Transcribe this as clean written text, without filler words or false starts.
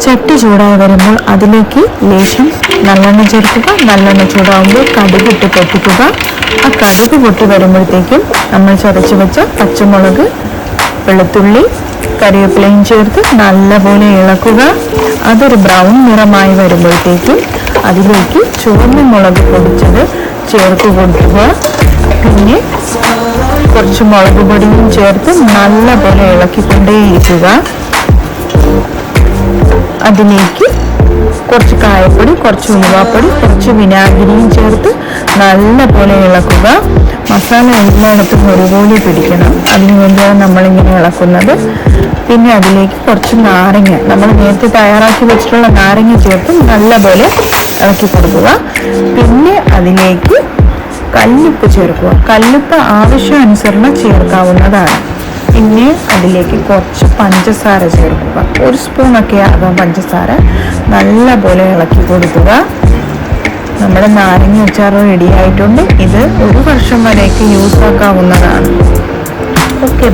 ചട്ടി ചൂടായി വരുമ്പോൾ അതിലേക്ക് ലേശം നല്ലെണ്ണ ചേർക്കുക. നല്ലെണ്ണ ചൂടാകുമ്പോൾ കടുകിട്ട് പൊട്ടിക്കുക. ആ കടുക് പൊട്ടി വരുമ്പോഴത്തേക്കും നമ്മൾ ചതച്ച് വെച്ച പച്ചമുളക്, വെളുത്തുള്ളി, കറിവേപ്പിലയും ചേർത്ത് നല്ലപോലെ ഇളക്കുക. അതൊരു ബ്രൗൺ നിറമായി വരുമ്പോഴത്തേക്കും അതിലേക്ക് ചുവന്ന മുളക് പൊടിച്ചത് ചേർത്ത് കൊടുക്കുക. പിന്നെ കുറച്ച് മുളക് പൊടിയും ചേർത്ത് നല്ലപോലെ ഇളക്കിക്കൊണ്ടേയിരിക്കുക. അതിലേക്ക് കുറച്ച് കായപ്പൊടി, കുറച്ച് ഉലുവാപ്പൊടി, കുറച്ച് വിനാഗിരിയും ചേർത്ത് നല്ലപോലെ ഇളക്കുക. മസാല എല്ലായിടത്തും ഒരുപോലെ പിടിക്കണം. അതിനു വേണ്ടിയാണ് നമ്മളിങ്ങനെ ഇളക്കുന്നത്. പിന്നെ അതിലേക്ക് കുറച്ച് നാരങ്ങ, നമ്മൾ നേരത്തെ തയ്യാറാക്കി വെച്ചിട്ടുള്ള നാരങ്ങ ചേർത്ത് നല്ലപോലെ ഇളക്കി കൊടുക്കുക. പിന്നെ അതിലേക്ക് കല്ലുപ്പ് ചേർക്കുക. കല്ലുപ്പ് ആവശ്യാനുസരണം ചേർക്കാവുന്നതാണ്. പിന്നെ അതിലേക്ക് കുറച്ച് പഞ്ചസാര ചേർക്കുക. 1 സ്പൂണൊക്കെ ആകാം പഞ്ചസാര. നല്ലപോലെ ഇളക്കി കൊടുക്കുക. നമ്മുടെ നാരങ്ങ അച്ചാർ റെഡി ആയിട്ടുണ്ട്. ഇത് 1 വർഷം വരെയൊക്കെ യൂസ് ആക്കാവുന്നതാണ്. ഓക്കെ.